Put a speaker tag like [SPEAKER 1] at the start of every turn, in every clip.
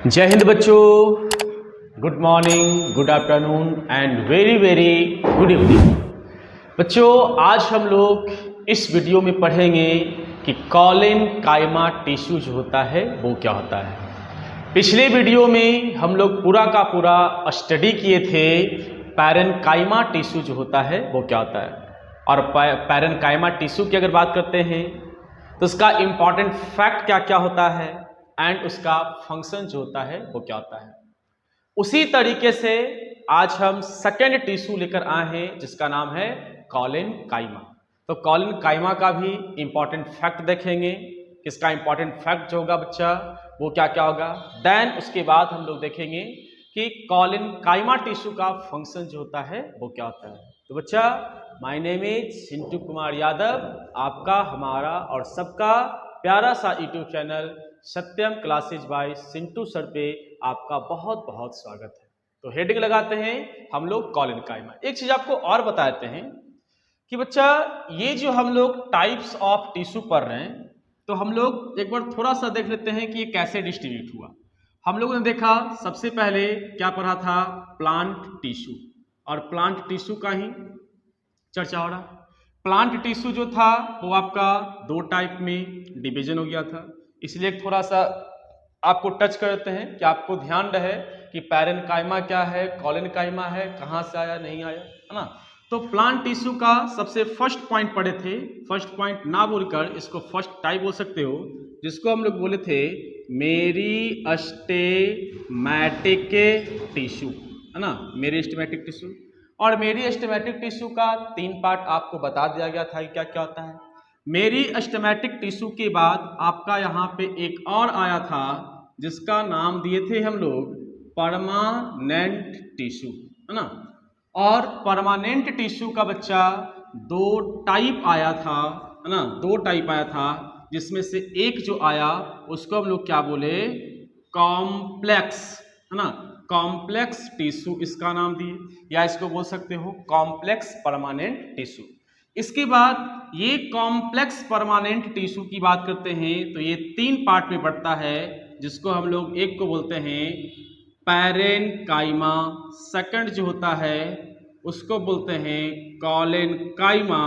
[SPEAKER 1] जय हिंद बच्चों, good morning, good afternoon and very very good evening. बच्चों, आज हम लोग इस वीडियो में पढ़ेंगे कि कॉलिन काइमा टिश्यू जो होता है वो क्या होता है। पिछले वीडियो में हम लोग पूरा का पूरा स्टडी किए थे पैरेन्काइमा टिश्यू जो होता है वो क्या होता है। और पैरेन्काइमा टिश्यू की अगर बात करते हैं तो उसका इम्पॉर्टेंट फैक्ट क्या क्या होता है एंड उसका फंक्शन जो होता है वो क्या होता है। उसी तरीके से आज हम सेकेंड टिश्यू लेकर आए हैं जिसका नाम है कॉलिन काइमा। तो कॉलिन काइमा का भी इंपॉर्टेंट फैक्ट देखेंगे। किसका इंपॉर्टेंट फैक्ट जो होगा बच्चा वो क्या क्या होगा। देन उसके बाद हम लोग देखेंगे कि कॉलिन काइमा टिश्यू का फंक्शन जो होता है वो क्या होता है। तो बच्चा, my name is Chintu Kumar Yadav, आपका, हमारा और सबका प्यारा सा यूट्यूब चैनल सत्यम क्लासेज बाय चिंटू सर पे आपका बहुत बहुत स्वागत है। तो हेडिंग लगाते हैं हम लोग कॉलिन काइमा। एक चीज आपको और बताते हैं कि बच्चा, ये जो हम लोग टाइप्स ऑफ टिश्यू पढ़ रहे हैं तो हम लोग एक बार थोड़ा सा देख लेते हैं कि ये कैसे डिस्ट्रीब्यूट हुआ। हम लोगों ने देखा सबसे पहले क्या पढ़ा था, प्लांट टिश्यू, और प्लांट टिश्यू का ही चर्चा हो रहा। प्लांट टिश्यू जो था वो आपका दो टाइप में डिवीजन हो गया था, इसलिए थोड़ा सा आपको टच करते हैं कि आपको ध्यान रहे कि पैरेन्काइमा क्या है, कॉलिन काइमा है, कहाँ से आया नहीं आया, है ना। तो प्लांट टिश्यू का सबसे फर्स्ट पॉइंट पढ़े थे, फर्स्ट पॉइंट ना बोलकर इसको फर्स्ट टाइप बोल सकते हो, जिसको हम लोग बोले थे मेरिस्टेमेटिक टिश्यू, है ना, मेरिस्टेमेटिक टिश्यू। और मेरिस्टेमेटिक टिश्यू का तीन पार्ट आपको बता दिया गया था कि क्या क्या होता है। मेरिस्टेमेटिक टिश्यू के बाद आपका यहाँ पे एक और आया था जिसका नाम दिए थे हम लोग परमानेंट टिश्यू, है ना। और परमानेंट टिश्यू का बच्चा दो टाइप आया था, है ना, दो टाइप आया था, जिसमें से एक जो आया उसको हम लोग क्या बोले, कॉम्प्लेक्स, है ना, कॉम्प्लेक्स टिश्यू इसका नाम दिए, या इसको बोल सकते हो कॉम्प्लेक्स परमानेंट टिश्यू। इसके बाद ये कॉम्प्लेक्स परमानेंट टिश्यू की बात करते हैं तो ये तीन पार्ट में बढ़ता है, जिसको हम लोग एक को बोलते हैं पैरेन्काइमा, सेकंड जो होता है उसको बोलते हैं collenchyma,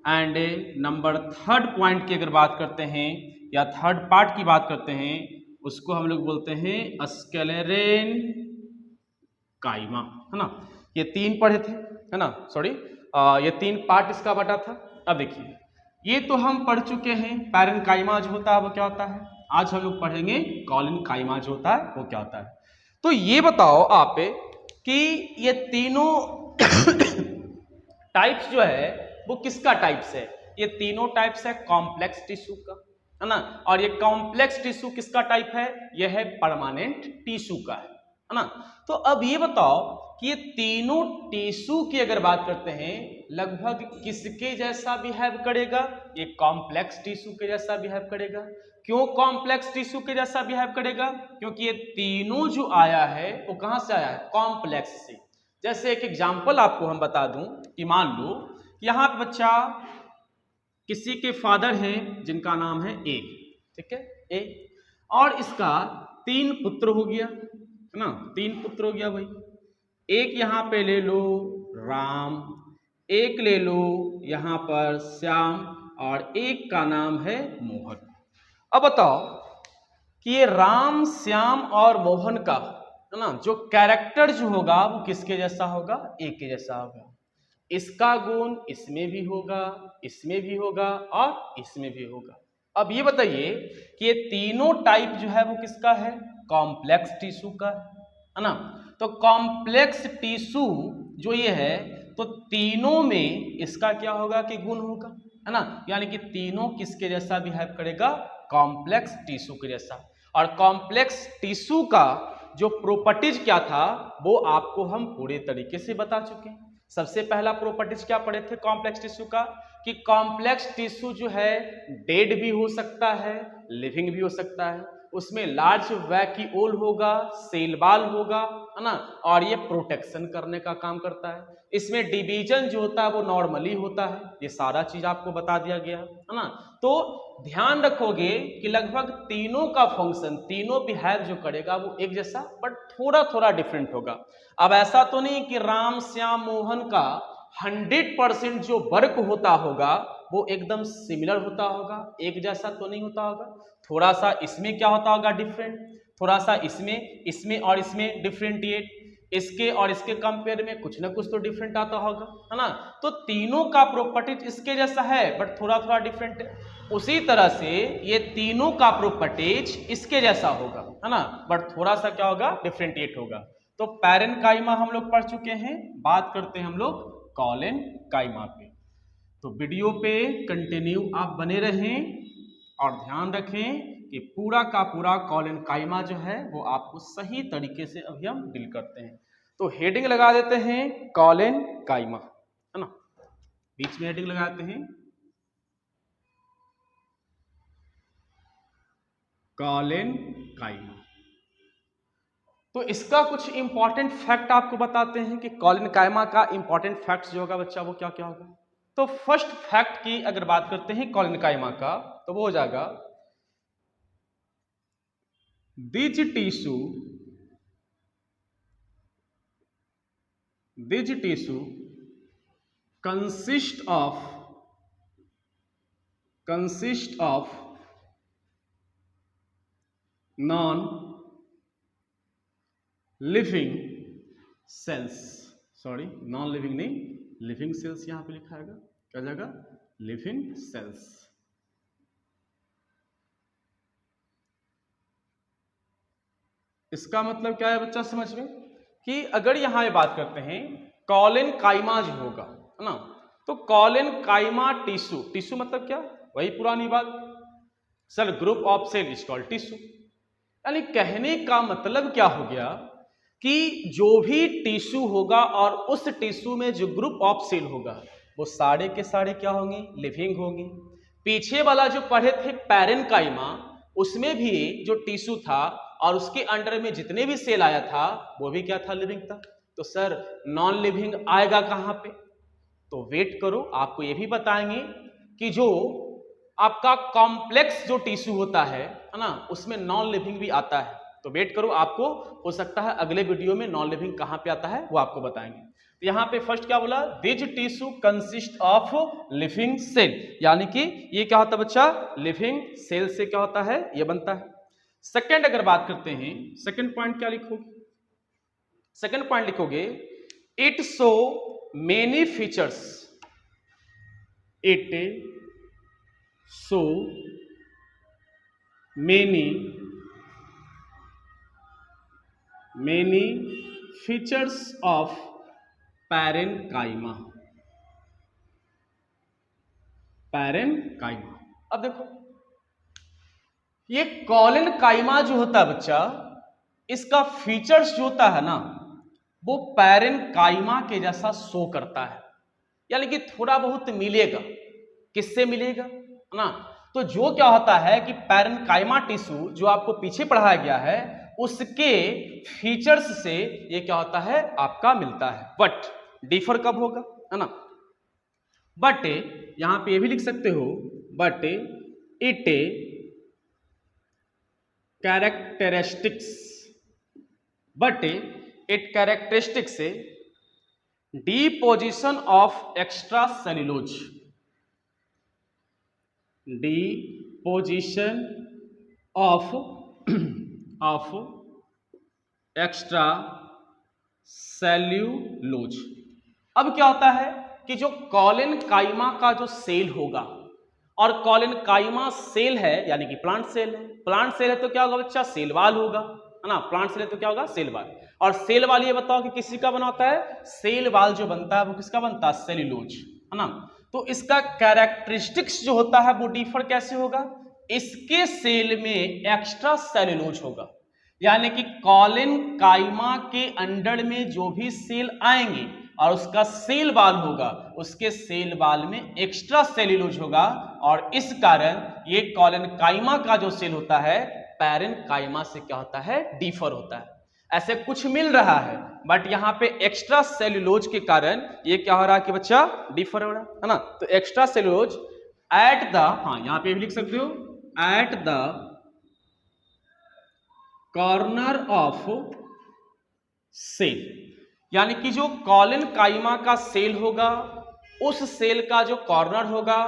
[SPEAKER 1] and number third point की अगर बात करते हैं या थर्ड पार्ट की बात करते हैं उसको हम लोग बोलते हैं स्क्लेरेन काइमा, है ना। ये तीन पढ़े थे, है ना, सॉरी, ये तीन पार्ट इसका बटा था। अब देखिए, ये तो हम पढ़ चुके हैं पैरेन्काइमा जो होता है वो क्या होता है। आज हम लोग पढ़ेंगे कॉलिन काइमा जो होता है वो क्या होता है। तो ये बताओ आप कि ये तीनों टाइप्स जो है वो किसका टाइप्स है। ये तीनों टाइप्स है कॉम्प्लेक्स टिश्यू का, है ना। और ये कॉम्प्लेक्स टिश्यू किसका टाइप है, यह है परमानेंट टिश्यू का, है ना। तो अब ये बताओ कि ये तीनों टिश्यू की अगर बात करते हैं लगभग किसके जैसा बिहेव करेगा, ये कॉम्प्लेक्स टिश्यू के जैसा बिहेव करेगा। क्यों कॉम्प्लेक्स टिश्यू के जैसा बिहेव करेगा, क्योंकि ये तीनों जो आया है वो कहां से आया है, कॉम्प्लेक्स से। जैसे एक एग्जांपल आपको हम बता दूं कि मान लो यहां पे बच्चा किसी के फादर हैं जिनका नाम है ए, ठीक है, ए, और इसका तीन पुत्र हो गया, है ना, तीन पुत्र हो गया भाई। एक यहां पे ले लो राम, एक ले लो यहां पर श्याम, और एक का नाम है मोहन। अब बताओ कि ये राम, श्याम और मोहन का, है ना, जो कैरेक्टर जो होगा वो किसके जैसा होगा, एक के जैसा होगा। इसका गुण इसमें भी होगा, इसमें भी होगा और इसमें भी होगा। अब ये बताइए कि ये तीनों टाइप जो है वो किसका है, कॉम्प्लेक्स टिश्यू का, है ना। तो कॉम्प्लेक्स टिश्यू जो ये है तो तीनों में इसका क्या होगा कि गुण होगा, है ना, यानी कि तीनों किसके जैसा बिहेव करेगा, कॉम्प्लेक्स टिश्यू के जैसा। और कॉम्प्लेक्स टिश्यू का जो प्रॉपर्टीज क्या था वो आपको हम पूरे तरीके से बता चुके हैं। सबसे पहला प्रॉपर्टीज क्या पढ़े थे कॉम्प्लेक्स टिश्यू का, कि कॉम्प्लेक्स टिश्यू जो है डेड भी हो सकता है, लिविंग भी हो सकता है। उसमें लार्ज वैक्यूल होगा, सेल वॉल होगा, है ना, और ये प्रोटेक्शन करने का काम करता है। इसमें डिवीजन जो होता है वो नॉर्मली होता है। ये सारा चीज आपको बता दिया गया है ना। तो ध्यान रखोगे कि लगभग तीनों का फंक्शन, तीनों बिहेव जो करेगा वो एक जैसा बट थोड़ा थोड़ा डिफरेंट होगा। अब ऐसा तो नहीं कि राम श्याम मोहन का 100% जो वर्क होता होगा वो एकदम सिमिलर होता होगा, एक जैसा तो नहीं होता होगा। थोड़ा सा इसमें क्या होता होगा डिफरेंट, थोड़ा सा इसमें और इसमें डिफरेंटिएट, इसके और इसके कंपेयर में कुछ ना कुछ तो डिफरेंट आता होगा, है ना। तो तीनों का प्रॉपर्टीज इसके जैसा है बट थोड़ा थोड़ा डिफरेंट है। उसी तरह से ये तीनों का प्रॉपर्टीज इसके जैसा होगा, है ना, बट थोड़ा सा क्या होगा, डिफरेंटिएट होगा। तो पैरेन्काइमा हम लोग पढ़ चुके हैं, बात करते हैं हम लोग कॉलेनकाइमा पे। तो वीडियो पे कंटिन्यू आप बने रहें और ध्यान रखें कि पूरा का पूरा कॉलेनकाइमा जो है वो आपको सही तरीके से अभी हम डील करते हैं। तो हेडिंग लगा देते हैं कॉलेनकाइमा, है ना, बीच में हेडिंग लगाते हैं कॉलेनकाइमा। तो इसका कुछ इंपॉर्टेंट फैक्ट आपको बताते हैं कि कॉलेनकाइमा का इंपॉर्टेंट फैक्ट जो होगा बच्चा वो क्या क्या होगा। तो फर्स्ट फैक्ट की अगर बात करते हैं कॉलेनकाइमा का तो वो हो जाएगा this tissue consist of non living cells, sorry non living नहीं, लिविंग सेल्स यहां पे लिखा है, क्या जाएगा, लिविंग सेल्स। इसका मतलब क्या है बच्चा समझ में, कि अगर यहां ये बात करते हैं कॉलेनकाइमा जो होगा, है ना, तो कॉलेनकाइमा टिश्यू, टिश्यू मतलब क्या, वही पुरानी बात, cell group of cell is called tissue. यानी कहने का मतलब क्या हो गया कि जो भी टिश्यू होगा और उस टिश्यू में जो ग्रुप ऑफ सेल होगा वो सारे के सारे क्या होंगे, लिविंग होंगे। पीछे वाला जो पढ़े थे पैरेन्काइमा, उसमें भी जो टिश्यू था और उसके अंडर में जितने भी सेल आया था वो भी क्या था, लिविंग था। तो सर नॉन लिविंग आएगा कहां पे, तो वेट करो, आपको ये भी बताएंगे कि जो आपका कॉम्प्लेक्स जो टिश्यू होता है ना, उसमें नॉन लिविंग भी आता है। तो वेट करो, आपको हो सकता है अगले वीडियो में नॉन लिविंग कहां पे आता है वो आपको बताएंगे। तो यहां पे फर्स्ट क्या बोला, this tissue consist of living cell, यानी कि ये क्या होता है बच्चा, लिविंग सेल से क्या होता है, ये बनता है। सेकंड अगर बात करते हैं, सेकंड पॉइंट क्या लिखोगे, सेकंड पॉइंट लिखोगे it show many features, it show many features of parenchyma. अब देखो ये कॉलेनकाइमा जो होता है बच्चा, इसका फीचर्स जो होता है ना वो पैरेन्काइमा के जैसा शो करता है, यानी कि थोड़ा बहुत मिलेगा। किससे मिलेगा ना, तो जो क्या होता है कि पैरेन्काइमा टिश्यू जो आपको पीछे पढ़ाया गया है उसके फीचर्स से ये क्या होता है, आपका मिलता है। बट डिफर कब होगा, है ना, बट यहां पे ये भी लिख सकते हो, but it characteristics deposition of extra cellulose, deposition of extra cellulose. अब क्या होता है कि जो कॉलेनकाइमा का जो सेल होगा, और कॉलेनकाइमा सेल है यानी कि प्लांट सेल है, प्लांट सेल है तो क्या होगा बच्चा, सेल वाल होगा, है ना, प्लांट सेल है तो क्या होगा, सेल वाल। और सेल वाल ये बताओ कि किसी का बना होता है, सेल वाल जो बनता है वो किसका बनता है, सेल्यूलोज, है ना। तो इसका कैरेक्टरिस्टिक्स जो होता है वो डिफर कैसे होगा, इसके सेल में एक्स्ट्रा सेल्यूलोज होगा, यानी कि कॉलेनकाइमा के अंडर में जो भी सेल आएंगे और उसका सेल वाल होगा, उसके सेल वाल में एक्स्ट्रा सेल्यूलोज होगा, और इस कारण ये कॉलेनकाइमा का जो सेल होता है पैरेन्काइमा से क्या होता है, डिफर होता है। ऐसे कुछ मिल रहा है बट यहाँ पे एक्स्ट्रा सेल्यूलोज के कारण ये क्या हो रहा है कि बच्चा डिफर हो रहा है ना। तो एक्स्ट्रा सेल्यूलोज एट द, हाँ यहाँ पे भी लिख सकते हो, at the corner of cell, यानी कि जो कॉलिनकाइमा का सेल होगा उस सेल का जो कॉर्नर होगा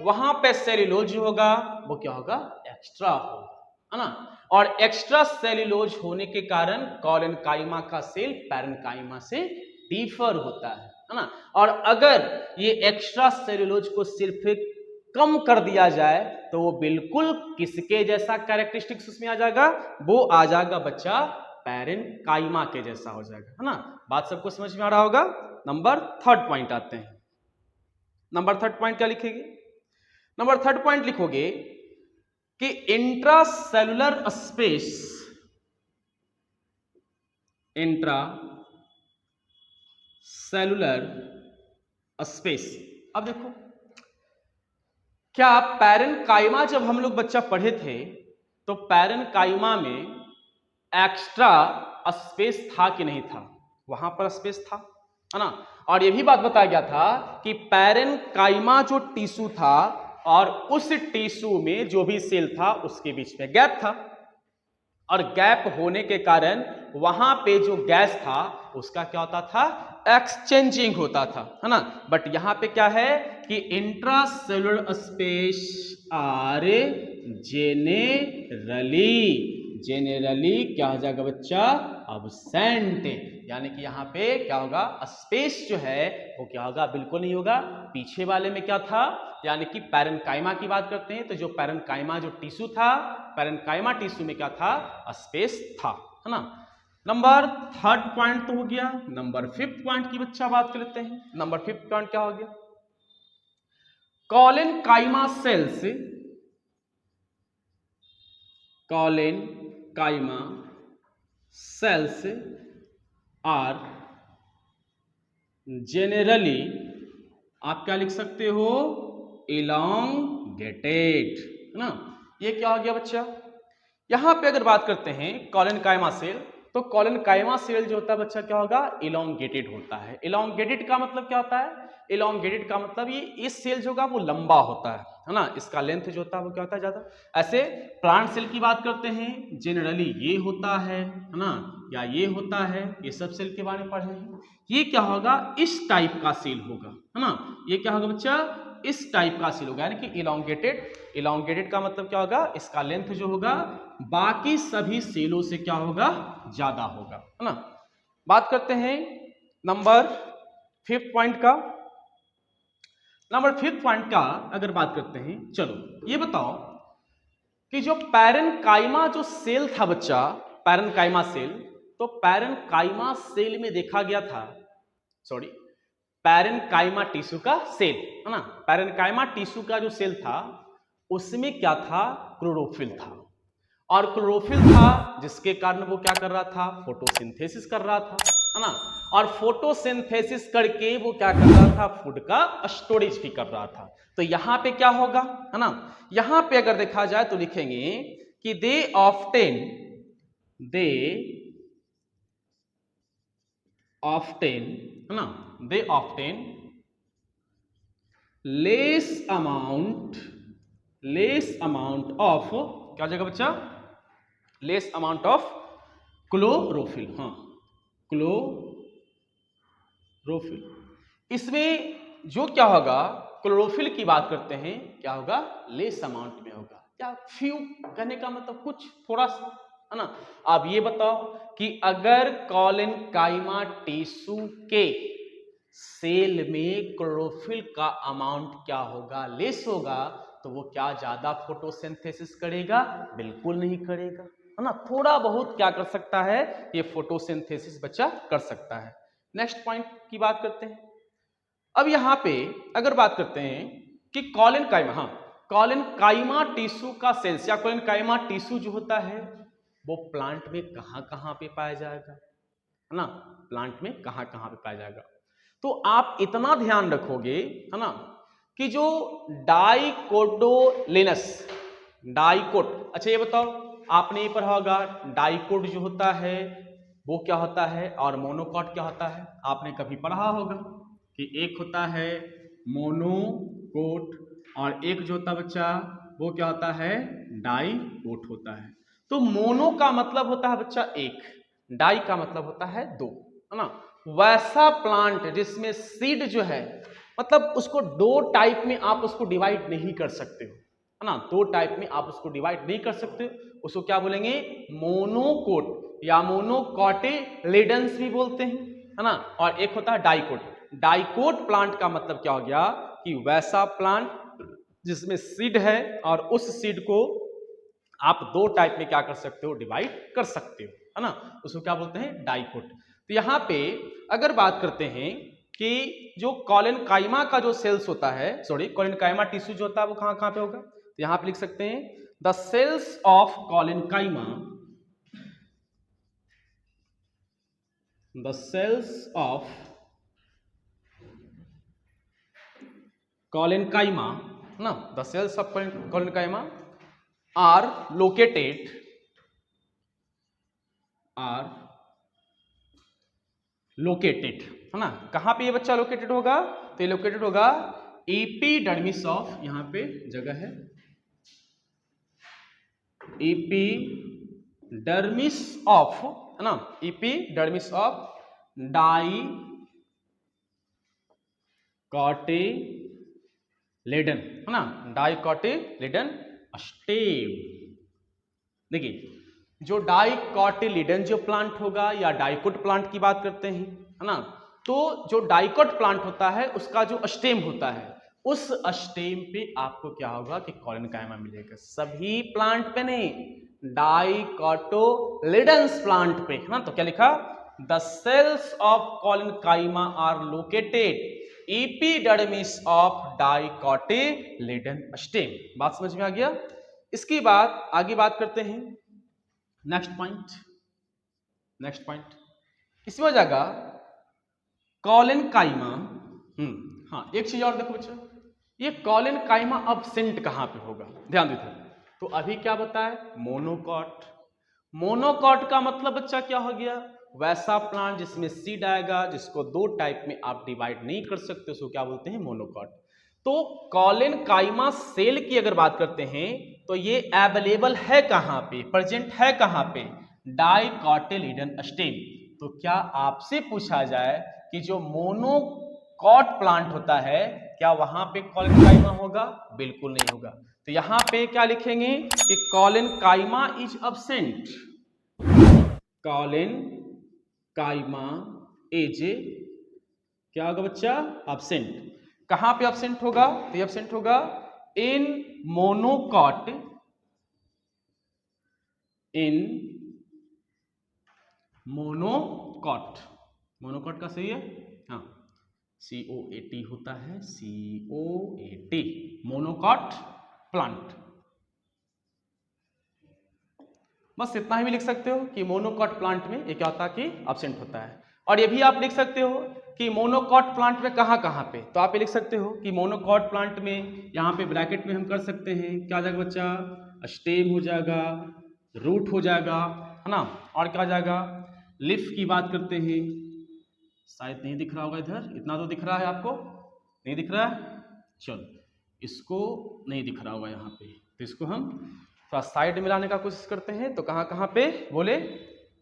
[SPEAKER 1] वहां पे सेल्यूलोज होगा वो क्या होगा, एक्स्ट्रा होगा, है ना। और एक्स्ट्रा सेल्यूलोज होने के कारण कॉलिनकाइमा का सेल पैरेन्काइमा से डिफर होता है ना। और अगर ये एक्स्ट्रा सेल्यूलोज को सिर्फ कम कर दिया जाए तो वो बिल्कुल किसके जैसा कैरेक्टरिस्टिक्स उसमें आ जाएगा, वो आ जाएगा बच्चा पैरेन्काइमा के जैसा हो जाएगा, है ना। बात सबको समझ में आ रहा होगा। नंबर थर्ड पॉइंट आते हैं। नंबर थर्ड पॉइंट क्या लिखेंगे, नंबर थर्ड पॉइंट लिखोगे कि इंट्रासेलुलर स्पेस, इंट्रासेलुलर स्पेस। अब देखो क्या पैरेन्काइमा जब हम लोग बच्चा पढ़े थे तो पैरेन्काइमा में एक्स्ट्रा स्पेस था कि नहीं था, वहां पर स्पेस था, है ना। और यह भी बात बताया गया था कि पैरेन्काइमा जो टिश्यू था और उस टिश्यू में जो भी सेल था उसके बीच में गैप था, और गैप होने के कारण वहां पे जो गैस था उसका क्या होता था, एक्सचेंजिंग होता था, है ना। बट यहां पे क्या है कि इंट्रासेलुलर स्पेस आर जेनेरली क्या हो जाएगा बच्चा, अब्सेंट, यानी कि यहाँ पे क्या होगा, स्पेस जो है वो क्या होगा, बिल्कुल नहीं होगा। पीछे वाले में क्या था, यानी कि पैरेन्काइमा की बात करते हैं तो जो पैरेन्काइमा जो टिश्यू था, पैरेन्काइमा टिश्यू में क्या था, स्पेस था, है ना। नंबर थर्ड पॉइंट तो हो गया। नंबर फिफ्थ पॉइंट की बच्चा बात कर लेते हैं। नंबर फिफ्थ पॉइंट क्या हो गया, कॉलिनकाइमा सेल्स, कॉलिनकाइमा सेल्स आर जेनरली, आप क्या लिख सकते हो, इलॉन्गेटेड, है ना। ये क्या हो गया बच्चा, यहां पे अगर बात करते हैं कॉलिनकाइमा सेल, तो कॉलिनकाइमा सेल जो होता है बच्चा क्या होगा, इलॉन्गेटेड होता है। इलॉन्गेटेड का मतलब क्या होता है, इलॉन्गेटेड का मतलब ये इस सेल जो होगा वो लंबा होता है ना, इसका लेंथ जो होता है वो क्या होता है, ज्यादा। ऐसे प्लांट सेल की बात करते हैं जनरली ये होता है ना, या ये होता है, ये सब सेल के बारे में पढ़े हैं। ये क्या होगा, इस टाइप का सेल होगा, है ना। ये क्या होगा बच्चा, इस टाइप का सेल होगा, यानी कि इलॉन्गेटेड। इलॉन्गेटेड का मतलब क्या होगा, इसका लेंथ जो होगा बाकी सभी सेलों से क्या होगा, ज्यादा होगा, है ना। बात करते हैं नंबर फिफ्थ पॉइंट का। नंबर फिफ्थ पॉइंट का अगर बात करते हैं, चलो ये बताओ कि जो पैरेन्काइमा जो सेल था बच्चा, पैरेन्काइमा सेल, तो पैरेन्काइमा सेल में देखा गया था, सॉरी पैरेन्काइमा टिश्यू का सेल, है ना। पैरेन्काइमा टिश्यू का जो सेल था उसमें क्या था, क्लोरोफिल था, और क्लोरोफिल था जिसके कारण वो क्या कर रहा था, फोटोसिंथेसिस कर रहा था, है ना। और फोटोसिंथेसिस करके वो क्या कर रहा था, फूड का स्टोरेज भी कर रहा था। तो यहां पे क्या होगा, है ना, यहां पे अगर देखा जाए तो लिखेंगे कि दे ऑफ्टेन है ना, दे ऑफ्टेन लेस अमाउंट ऑफ, क्या हो जाएगा बच्चा, लेस अमाउंट ऑफ क्लोरोफिल, हाँ क्लोरोफिल। इसमें जो क्या होगा, क्लोरोफिल की बात करते हैं, क्या होगा, लेस अमाउंट में होगा, क्या फ्यू कहने का मतलब कुछ थोड़ा सा, है ना। अब ये बताओ कि अगर कॉलिनकाइमा टिश्यू के सेल में क्लोरोफिल का अमाउंट क्या होगा, लेस होगा, तो वो क्या ज्यादा फोटोसिंथेसिस करेगा, बिल्कुल नहीं करेगा, है ना। थोड़ा बहुत क्या कर सकता है, ये फोटोसिंथेसिस बच्चा कर सकता है। नेक्स्ट पॉइंट की बात करते हैं। अब यहां पे अगर बात करते हैं कि कॉलिनकाइमा, हाँ कॉलिनकाइमा टिश्यू का सेल्स या कॉलिनकाइमा टिश्यू जो होता है वो प्लांट में कहां पे पाया जाएगा, है ना, प्लांट में कहां पे पाया जाएगा। तो आप इतना ध्यान रखोगे, है ना, कि जो डाइकोटोलेनस, डाइकोट, अच्छा ये बताओ आपने ये पढ़ा होगा डाइकोट जो होता है वो क्या होता है और मोनोकोट क्या होता है। आपने कभी पढ़ा होगा कि एक होता है मोनोकोट और एक जो होता है बच्चा वो क्या होता है डाइकोट होता है। तो मोनो का मतलब होता है बच्चा एक, डाई का मतलब होता है दो, है ना। वैसा प्लांट जिसमें सीड जो है मतलब उसको दो टाइप में आप उसको डिवाइड नहीं कर सकते हो, है ना। दो टाइप में आप उसको डिवाइड नहीं कर सकते, उसको क्या बोलेंगे मोनोकोट या मोनोकोटिलेडन्स भी बोलते हैं, है ना। और एक होता है डाइकोट। डाइकोट प्लांट का मतलब क्या हो गया कि वैसा प्लांट जिसमें सीड है और उस सीड को आप दो टाइप में क्या कर सकते हो डिवाइड कर सकते हो, है ना। उसको क्या बोलते हैं डाइकोट। तो यहाँ पे अगर बात करते हैं कि जो कॉलेनकाइमा का जो सेल्स होता है, सॉरी कॉलेनकाइमा टिश्यू जो होता है वो कहाँ कहाँ पे होगा, तो यहाँ पे लिख सकते हैं the cells of collenchyma, the cells of collenchyma, ना the cells of collenchyma are located, are located, है ना। कहां पे ये बच्चा लोकेटेड होगा, तो ये लोकेटेड होगा एपिडर्मिस ऑफ, यहां पे जगह है एपिडर्मिस ऑफ, है ना, एपिडर्मिस ऑफ डाइकोटिलेडन, है ना, डाइकोटिलेडन स्टेम। देखिए जो डाइकोटिलेडन जो प्लांट होगा या डाइकोट प्लांट की बात करते हैं, है ना, तो जो डाइकोट प्लांट होता है उसका जो स्टेम होता है उस स्टेम पे आपको क्या होगा कि कॉलेनकाइमा मिलेगा। सभी प्लांट पे नहीं, डाइकोटिलेडन्स प्लांट पे, है ना। तो क्या लिखा, the cells of collenchyma are located epidermis of dicotyledon stem. बात समझ में आ गया। इसके बाद आगे बात करते हैं नेक्स्ट पॉइंट इसमें हो जाएगा कॉलेनकाइमा। हाँ एक चीज और देखो बच्चा, ये कॉलेनकाइमा अब्सेंट कहां पे होगा, ध्यान देते हैं। तो अभी क्या बताए मोनोकॉट, मोनोकॉट का मतलब बच्चा क्या हो गया, वैसा प्लांट जिसमें सीड आएगा जिसको दो टाइप में आप डिवाइड नहीं कर सकते उसको क्या बोलते हैं मोनोकॉट। तो कॉलेनकाइमा सेल की अगर बात करते हैं तो ये अवेलेबल है कहां पे, प्रेजेंट है कहां पे, डाइकोटिलेडन स्टेम। तो क्या आपसे पूछा जाए कि जो मोनोकॉट प्लांट होता है क्या वहां पे कॉलेनकाइमा होगा, बिल्कुल नहीं होगा। तो यहां पे क्या लिखेंगे कि collenchyma is absent, collenchyma is क्या होगा बच्चा अब्सेंट। कहां पे अब्सेंट होगा, तो ये अब्सेंट होगा इन मोनोकॉट, इन मोनोकॉट, मोनोकॉट का सही है हाँ COAT होता है, COAT मोनोकॉट प्लांट। बस इतना ही भी लिख सकते हो कि मोनोकॉट प्लांट में ये क्या होता है कि अब्सेंट होता है। और ये भी आप लिख सकते हो कि मोनोकॉट प्लांट में कहाँ कहाँ पे, तो आप ये लिख सकते हो कि मोनोकॉट प्लांट में यहाँ पे ब्रैकेट में हम कर सकते हैं क्या हो जाएगा बच्चा, स्टेम हो जाएगा, रूट हो जाएगा, है ना, और क्या हो जाएगा लीफ की बात करते हैं, शायद नहीं दिख रहा होगा इधर, इतना तो दिख रहा है आपको, नहीं दिख रहा है, चलो इसको नहीं दिख रहा होगा यहाँ पे, तो इसको हम थोड़ा साइड में लाने का कोशिश करते हैं। तो कहाँ कहाँ पे बोले,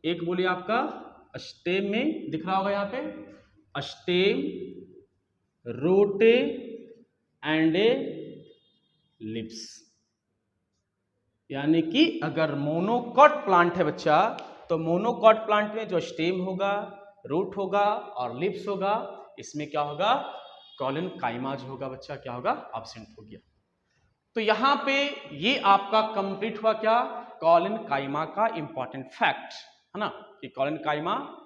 [SPEAKER 1] एक बोले आपका स्टेम में दिख रहा होगा यहाँ पे, stem, Rote and a lips. यानी कि अगर मोनोकॉट प्लांट है बच्चा तो मोनोकॉट प्लांट में जो स्टेम होगा, रूट होगा और लिप्स होगा, इसमें क्या होगा कॉलेनकाइमा जो होगा बच्चा क्या होगा एब्सेंट हो गया। तो यहां पे ये आपका कंप्लीट हुआ क्या कॉलेनकाइमा का इंपॉर्टेंट फैक्ट, है ना, कि कॉलेनकाइमा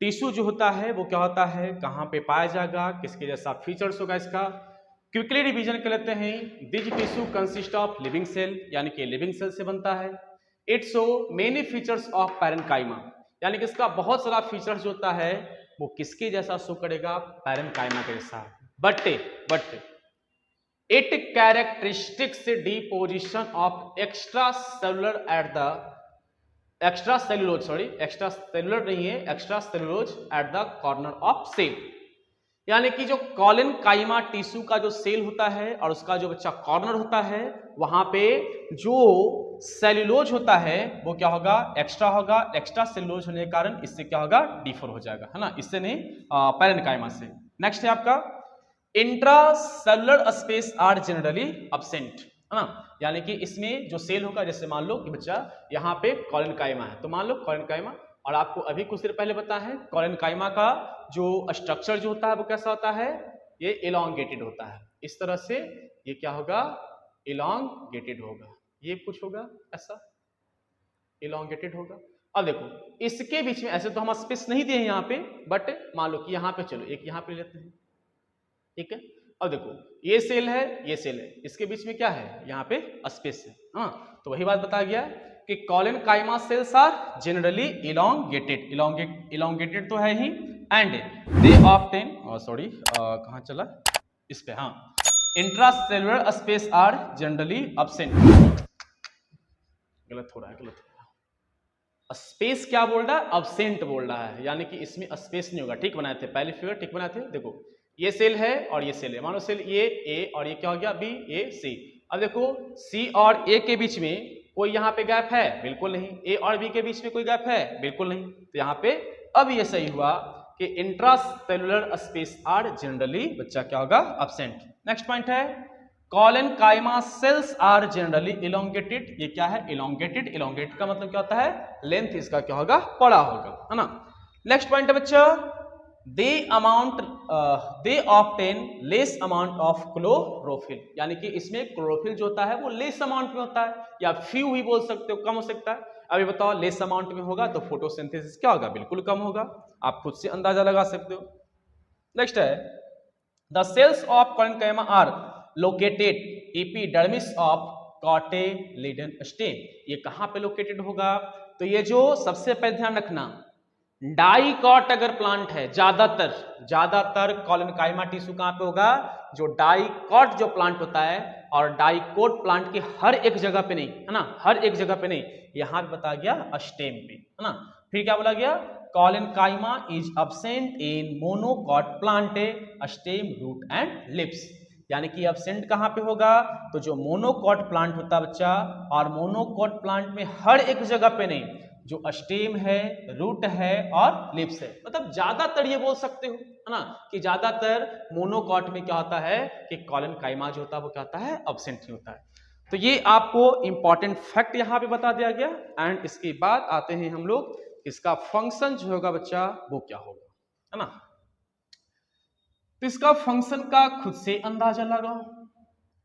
[SPEAKER 1] टिश्यू जो होता है वो क्या होता है, कहां पे पाया जाएगा, किसके जैसा फीचर्स होगा इसका। क्विकली रिवीजन कर लेते हैं। This tissue consist of living cell, यानी कि लिविंग सेल से बनता है। It show many features of parenchyma, यानी कि इसका बहुत सारा फीचर्स जो होता है वो किसके जैसा शो करेगा, पैरेन्काइमा के जैसा। But it characteristics deposition of extra cellular at the extra cellulose, sorry extra cellular नहीं है, extra cellulose at the corner of cell, यानी कि जो कॉलन काइमा टिश्यू का जो सेल होता है और उसका जो बच्चा कॉर्नर होता है, वहां पे जो सेलुलोज होता है वो क्या होगा, एक्स्ट्रा होगा। एक्स्ट्रा सेलुलोज होने के कारण इससे क्या होगा, डिफर हो जाएगा, है ना, इससे नहीं, पैरेन्काइमा से। नेक्स्ट है आपका intracellular space are generally absent, है ना, यानी कि इसमें जो सेल होगा, जैसे मान लो कि बच्चा यहाँ पे कॉलेनकाइमा है, तो मान लो कॉलेनकाइमा, और आपको अभी कुछ देर पहले पता है कॉलेनकाइमा का जो स्ट्रक्चर जो होता है वो कैसा होता है, ये इलॉन्गेटेड होता है, इस तरह से ये क्या होगा, इलॉन्गेटेड होगा, ये कुछ होगा ऐसा इलॉन्गेटेड होगा। अब देखो इसके बीच में ऐसे तो हम स्पेस नहीं दिए हैं यहाँ पे, बट मान लो कि यहाँ पे चलो एक यहाँ पे लेते हैं, ठीक है। अब देखो ये सेल है, ये सेल है, इसके बीच में क्या है, यहाँ पे स्पेस है, हाँ, तो वही बात बता गया कि collenchyma cells are generally elongated, elongated तो है ही, एंड दे ऑफ्टन, सॉरी कहाँ चला, इस पे, हाँ, intracellular space are generally absent, गलत हो रहा है, गलत हो रहा है, स्पेस क्या बोल रहा है, अब्सेंट बोल रहा है, यानी कि इसमें स्पेस नहीं होगा, ठीक बनाए थे पहले फिगर, ठीक बनाए थे। देखो ये सेल है और ये सेल है, मानो सेल ये ए और ये क्या हो गया बी, ए सी। अब देखो सी और ए के बीच में कोई यहाँ पे गैप है, बिल्कुल नहीं। ए और बी के बीच में कोई गैप है, बिल्कुल नहीं। तो यहाँ पे अब ये सही हुआ कि इंट्रासेलुलर स्पेस आर जनरली बच्चा क्या होगा, अब्सेंट। नेक्स्ट पॉइंट है collenchyma cells are generally elongated, ये क्या है, इलोंगेटेड, इलोंगेटेड का मतलब क्या होता है, लेंथ इसका क्या होगा, बड़ा होगा, है ना। नेक्स्ट पॉइंट है बच्चा they obtain less amount of chlorophyll, यानी कि इसमें क्लोरोफिल जो होता है वो लेस अमाउंट में होता है, या फ्यू ही बोल सकते हो, कम हो सकता है। अभी बताओ लेस अमाउंट में होगा तो फोटोसिंथेसिस क्या होगा, बिल्कुल कम होगा, आप खुद से अंदाजा लगा सकते हो। नेक्स्ट है the cells of collenchyma are located epidermis of cotyledon stem, ये कहां पे लोकेटेड होगा, तो ये जो सबसे पहले ध्यान रखना डाइकॉट अगर प्लांट है, ज्यादातर कॉलेनकाइमा टिश्यू कहां पे होगा, जो डाइकॉट जो प्लांट होता है, और डाइकोट प्लांट की हर एक जगह पे नहीं, है ना, हर एक जगह पे नहीं, यहां पे बता गया स्टेम पे, है ना। फिर क्या बोला गया, collenchyma is absent in monocot plant, stem, root and lips, यानी कि एब्सेंट कहां पे होगा, तो जो मोनोकॉट प्लांट होता है बच्चा, और मोनोकॉट प्लांट में हर एक जगह पे नहीं, जो स्टेम है, रूट है और लिप्स है, मतलब ज्यादातर ये बोल सकते हो, है ना, कि ज्यादातर मोनोकॉट में क्या होता है कि कॉलेनकाइमा जो होता है वो क्या होता है, एब्सेंट ही होता है। तो ये आपको इंपॉर्टेंट फैक्ट यहां पे बता दिया गया। एंड इसके बाद आते हैं हम लोग, इसका फंक्शन जो होगा बच्चा वो क्या होगा, है ना। तो इसका फंक्शन का खुद से अंदाजा लगाओ,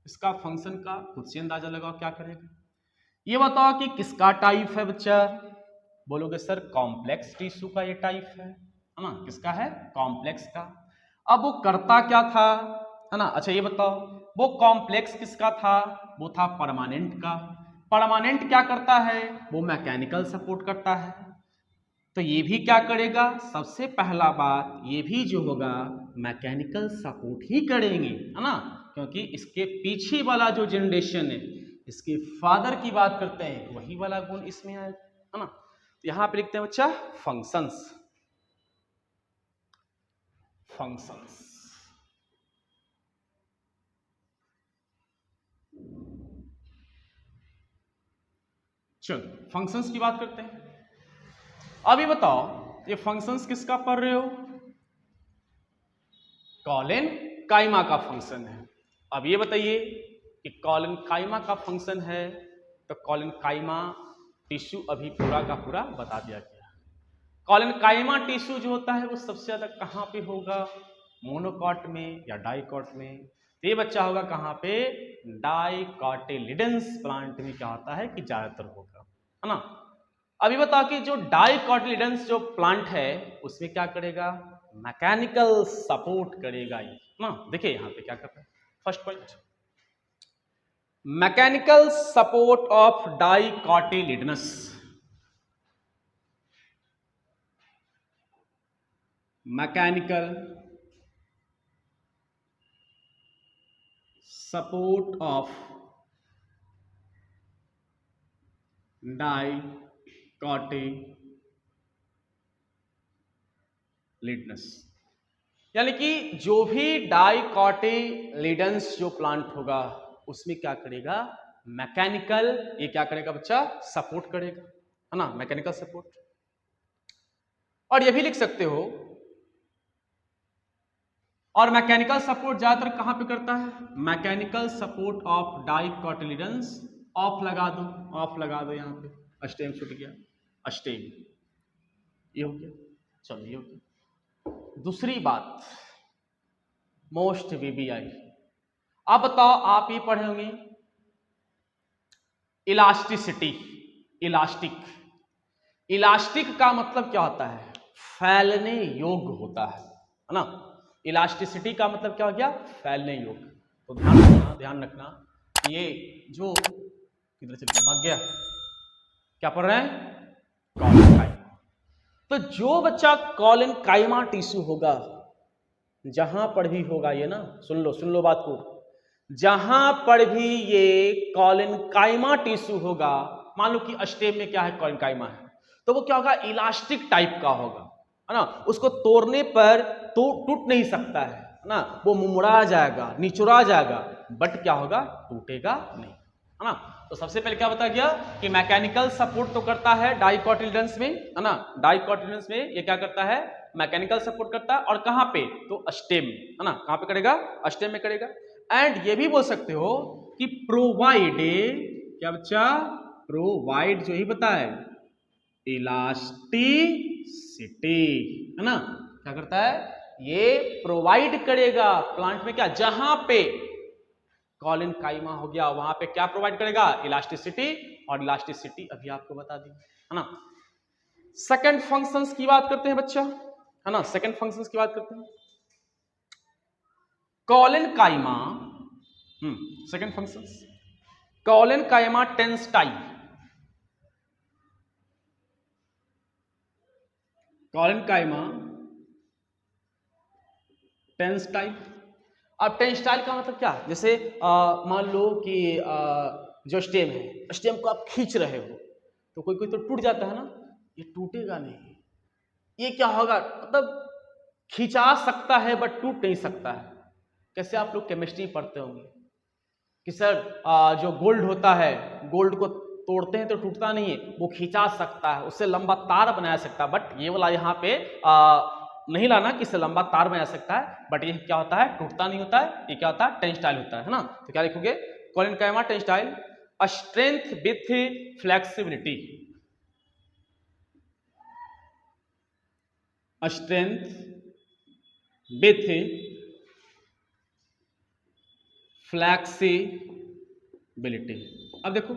[SPEAKER 1] इसका फंक्शन का खुद से अंदाजा लगाओ, क्या करेगा, ये बताओ कि किसका टाइप है बच्चा, बोलोगे सर कॉम्प्लेक्स टिश्यू का ये टाइप है ना, किसका है, कॉम्प्लेक्स का। अब वो करता क्या था, है ना, अच्छा ये बताओ वो कॉम्प्लेक्स किसका था, वो था परमानेंट का। परमानेंट क्या करता है, वो मैकेनिकल सपोर्ट करता है, तो ये भी क्या करेगा, सबसे पहला बात ये भी जो होगा मैकेनिकल सपोर्ट ही करेंगे, है ना, क्योंकि इसके पीछे वाला जो जनरेशन है, इसके फादर की बात करते हैं, वही वाला गुण इसमें आएगा, है ना। तो यहां पे लिखते हैं बच्चा फंक्शंस, फंक्शंस, चलो फंक्शंस की बात करते हैं। अभी बताओ ये फंक्शंस किसका पढ़ रहे हो, कॉलेनकाइमा का फंक्शन है। अब ये बताइए कि कॉलेनकाइमा का फंक्शन है, तो कॉलेनकाइमा टिश्यू अभी पूरा का पूरा बता दिया गया। कॉलेनकाइमा टिश्यू जो होता है वो सबसे ज्यादा कहां पे होगा, मोनोकॉट में या डाइकॉट में, तो ये बच्चा होगा कहां पे, डाइकोटिलिडन्स प्लांट में क्या होता है कि ज्यादातर होगा, है ना। अभी बताओ कि जो डाइकोटिलिडन्स जो प्लांट है उसमें क्या करेगा, मैकेनिकल सपोर्ट करेगा ये, ना। देखिए यहां पे क्या करता है, first point mechanical support of dicotyledonous, mechanical support of dicotyledonous, cotyledonous, यानी कि जो भी डाइकॉटिलिडन्स जो प्लांट होगा उसमें क्या करेगा, मैकेनिकल, ये क्या करेगा बच्चा, सपोर्ट करेगा, है ना, मैकेनिकल सपोर्ट। और ये भी लिख सकते हो, और मैकेनिकल सपोर्ट ज्यादातर कहां पे करता है, मैकेनिकल सपोर्ट ऑफ डाइकॉटिलिडन्स, ऑफ लगा दो, ऑफ लगा दो, यहां पे अस्टेम छूट गया, अस्टेम, ये हो गया, चलो ये हो गया। दूसरी बात, मोस्ट वीबीआई, अब बताओ, आप ये पढ़े होंगे इलास्टिसिटी, इलास्टिक, इलास्टिक का मतलब क्या होता है, फैलने योग्य होता है ना, इलास्टिसिटी का मतलब क्या हो गया, फैलने योग्य। तो ध्यान रखना, ये जो किधर चल गया, भाग गया, क्या पढ़ रहे हैं, कॉलेनकाइमा। तो जो बच्चा कॉलेनकाइमा टिश्यू होगा, जहां पर भी होगा ये ना, सुन लो बात को, जहां पर भी ये कॉलेनकाइमा टिश्यू होगा, मान लो कि अस्टेम में क्या है, कॉलेनकाइमा है, तो वो क्या होगा, इलास्टिक टाइप का होगा, है ना, उसको तोड़ने पर तो टूट नहीं सकता है ना, वो मुमुड़ा जाएगा, निचुरा जाएगा, बट क्या होगा, टूटेगा नहीं, है ना। तो सबसे पहले क्या बताया गया कि मैकेनिकल सपोर्ट तो करता है डाइकॉटिलिडन्स में, है ना, डाइकॉटिलिडन्स में ये क्या करता है, मैकेनिकल सपोर्ट करता है, और कहां पे, तो अस्टेम, है ना, कहां पे करेगा, अस्टेम में करेगा। एंड ये भी बोल सकते हो कि प्रोवाइड, क्या बच्चा, प्रोवाइड जो ही बताया इलास्टिसिटी, है ना, क्या करता है, ये प्रोवाइड करेगा प्लांट में, क्या, जहां पे कॉलेनकाइमा हो गया वहां पे क्या प्रोवाइड करेगा, इलास्टिसिटी, और इलास्टिसिटी अभी आपको बता दी, है ना। सेकंड फंक्शंस की बात करते हैं बच्चा, है ना, सेकंड फंक्शंस की बात करते हैं, collenchyma, second functions, collenchyma tensile, collenchyma tensile. अब टेंस्टाइल का मतलब क्या, जैसे मान लो कि जो स्टेम है, स्टेम को आप खींच रहे हो तो कोई कोई तो टूट जाता है ना, ये टूटेगा नहीं, ये क्या होगा, मतलब खिंचा सकता है बट टूट नहीं सकता है। कैसे आप लोग केमिस्ट्री पढ़ते होंगे कि सर जो गोल्ड होता है, गोल्ड को तोड़ते हैं तो टूटता नहीं है, वो खिंचा सकता है, उससे लंबा तार बनाया सकता है, बट ये वाला यहाँ पे नहीं लाना कि इससे लंबा तार बना सकता है, बट ये क्या होता है, टूटता नहीं होता है, ये क्या होता है, टेंस्टाइल होता है ना। तो क्या लिखोगे, collenchyma tensile, a strength with flexibility, a strength with flexibility. अब देखो,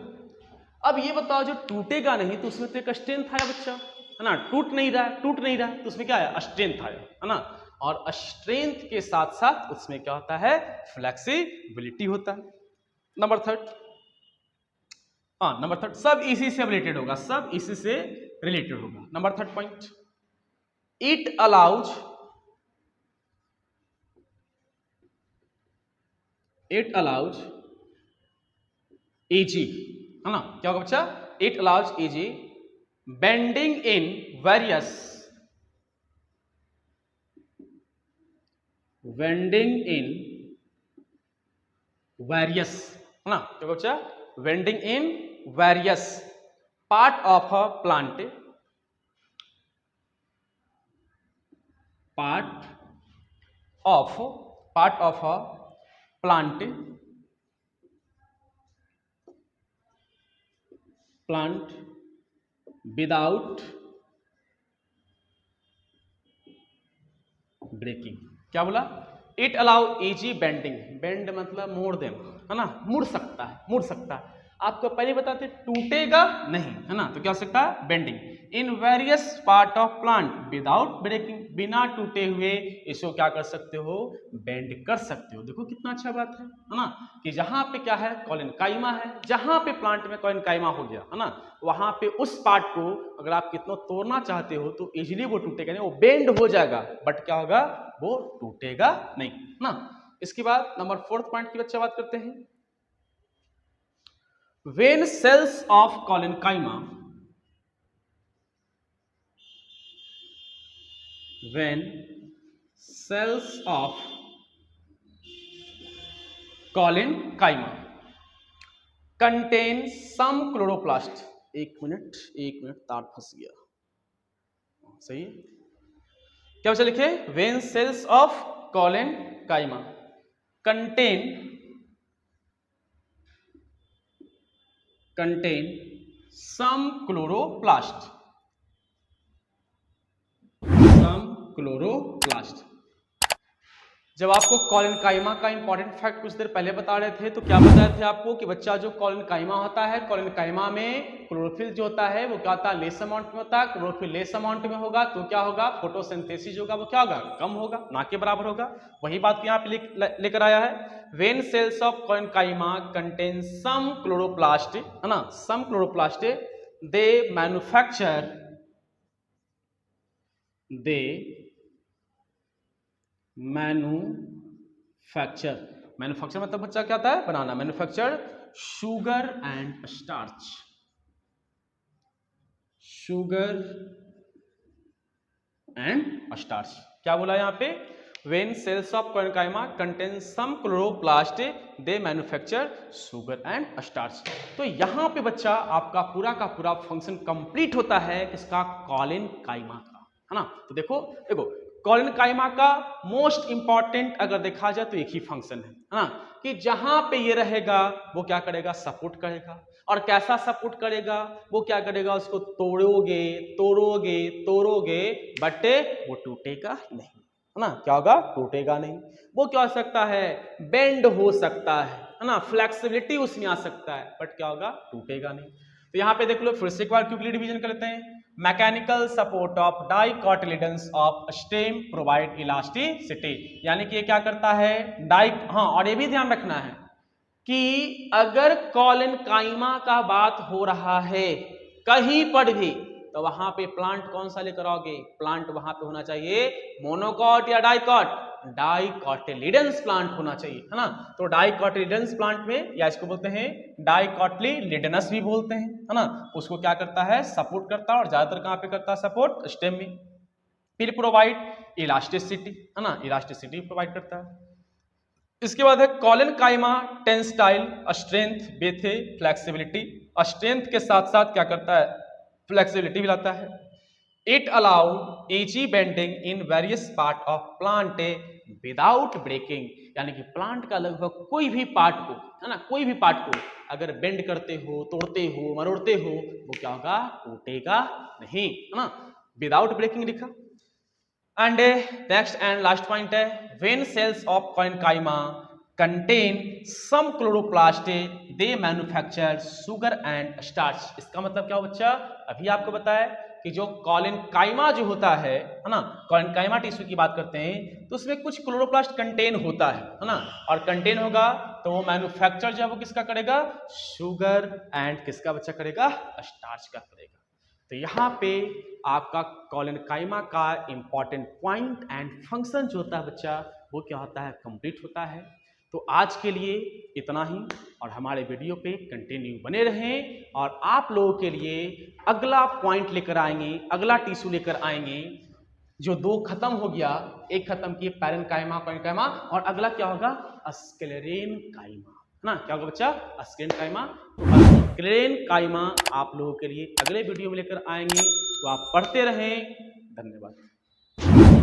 [SPEAKER 1] अब ये बताओ, जो टूटेगा नहीं तो उसमें तो एक स्ट्रेंथ आया बच्चा, है ना, टूट नहीं रहा है तो उसमें क्या आया, स्ट्रेंथ आया, है ना, और स्ट्रेंथ के साथ साथ उसमें क्या होता है, फ्लेक्सिबिलिटी होता है। नंबर थर्ड, नंबर थर्ड, सब इसी से रिलेटेड होगा, सब इसी से रिलेटेड होगा। Number third point, it allows, easy allows allows, easy ना, क्या होगा बच्चा, it allows easy bending in various, bending in various, है ना, क्या होगा बच्चा, bending in various part of a plant, part of a plant, without breaking. क्या बोला, it allow easy bending, bend मतलब मोड़ देना, है ना, मुड़ सकता है, आपको पहले बताते टूटेगा नहीं, है ना, तो क्या हो सकता है, bending in various part of plant without breaking, बिना टूटे हुए इसको क्या कर सकते हो, बेंड कर सकते हो। देखो कितना अच्छा बात है ना, कि जहां पे क्या है, कॉलेनकाइमा है, जहां पे प्लांट में कॉलेनकाइमा हो गया, है ना, वहां पे उस पार्ट को अगर आप कितना तोड़ना चाहते हो तो इजीली वो टूटेगा नहीं, वो बेंड हो जाएगा, बट क्या होगा, वो टूटेगा नहीं ना। इसके बाद नंबर फोर्थ पॉइंट की बच्चा बात करते हैं, when cells of collenchyma, when cells of collenchyma contain some chloroplast। एक मिनट तार फंस गया, सही है। क्या बच्चा लिखे? when cells of collenchyma contain some chloroplast, जब आपको कॉलेनकाइमा का इंपॉर्टेंट फैक्ट कुछ देर पहले बता रहे थे तो क्या बताए थे आपको कि बच्चा जो कॉलेनकाइमा होता है, कॉलेनकाइमा में क्लोरोफिल जो होता है वो क्या होता है? लेस अमाउंट में होता है। क्लोरोफिल लेस अमाउंट में होगा तो क्या होगा? फोटोसिंथेसिस होगा वो क्या होगा? कम होगा, ना के बराबर होगा। वही बात यहाँ पे लेकर आया है। When cells of collenchyma contain some chloroplast, है ना, some chloroplast, they manufacture manufacture मतलब बच्चा क्या था? बनाना। मैन्युफैक्चर शुगर एंड स्टार्च, क्या बोला यहाँ पे? When cells of parenchyma contain some chloroplast, they manufacture sugar and starch। तो यहाँ पे बच्चा आपका पूरा का पूरा फंक्शन कंप्लीट होता है किसका? कॉलेनकाइमा का, है ना। तो देखो कॉलेनकाइमा का मोस्ट इंपॉर्टेंट अगर देखा जाए तो एक ही फंक्शन है ना, कि जहां पे ये रहेगा वो क्या करेगा? सपोर्ट करेगा। और कैसा सपोर्ट करेगा? वो क्या करेगा? उसको तोड़ोगे बट वो टूटेगा नहीं, है ना। क्या होगा? टूटेगा नहीं। वो क्या हो सकता है? बेंड हो सकता है ना, फ्लेक्सिबिलिटी उसमें आ सकता है, बट क्या होगा? टूटेगा नहीं। तो यहाँ पे देख लो, फिर से एक बार क्विकली रिवीजन कर लेते हैं। Mechanical support of dicotyledons of stem provide elasticity, यानी कि ये क्या करता है? हाँ, और ये भी ध्यान रखना है कि अगर कॉलेनकाइमा का बात हो रहा है कहीं पर भी तो वहां पे प्लांट कौन सा लेकर आओगे? प्लांट वहां पे होना चाहिए मोनोकॉट या डाइकॉट? डाइकोटिलिडन्स प्लांट होना चाहिए, है ना। तो डाइकोटिलिडन्स प्लांट में, या इसको बोलते हैं डाइकोटिलिडनस भी बोलते हैं, है ना, उसको क्या करता है? सपोर्ट करता है। और ज्यादातर कहां पे करता है सपोर्ट? स्टेम में। फिर प्रोवाइड इलास्टिसिटी, है ना, इलास्टिसिटी प्रोवाइड करता है। इसके बाद है collenchyma tensile strength with flexibility. Strength के साथ साथ क्या करता है? फ्लेक्सिबिलिटी भी लाता है। It allow easy bending in various part of plant without breaking, यानी कि प्लांट का लगभग कोई भी पार्ट को, है ना, कोई भी पार्ट को अगर बेंड करते हो, तोड़ते हो, मरोड़ते हो, वो क्या होगा? टूटेगा नहीं, है ना। विदाउट ब्रेकिंग लिखा। And next and last point है when cells of collenchyma contain some chloroplast they manufacture sugar and starch. इसका मतलब क्या हो बच्चा? अभी आपको बताया कि जो कॉलेनकाइमा जो होता है ना, कॉलेनकाइमा टिश्यू की बात करते हैं तो उसमें कुछ क्लोरोप्लास्ट कंटेन होता है ना, और कंटेन होगा तो वो मैन्युफैक्चर जब वो किसका करेगा? शुगर एंड किसका बच्चा करेगा? स्टार्च का करेगा। तो यहाँ पे आपका कॉलेनकाइमा का इंपॉर्टेंट पॉइंट एंड फंक्शन जो होता है बच्चा वो क्या होता है? कंप्लीट होता है। तो आज के लिए इतना ही, और हमारे वीडियो पे कंटिन्यू बने रहें, और आप लोगों के लिए अगला पॉइंट लेकर आएंगे, अगला टिश्यू लेकर आएंगे। जो दो खत्म हो गया, एक खत्म किए पैरेनकाइमा कॉलेनकाइमा, और अगला क्या होगा? स्क्लेरेनकाइमा, है ना। क्या होगा बच्चा? स्क्लेरेनकाइमा। तो स्क्लेरेनकाइमा आप लोगों के लिए अगले वीडियो में लेकर आएंगे, तो आप पढ़ते रहें। धन्यवाद।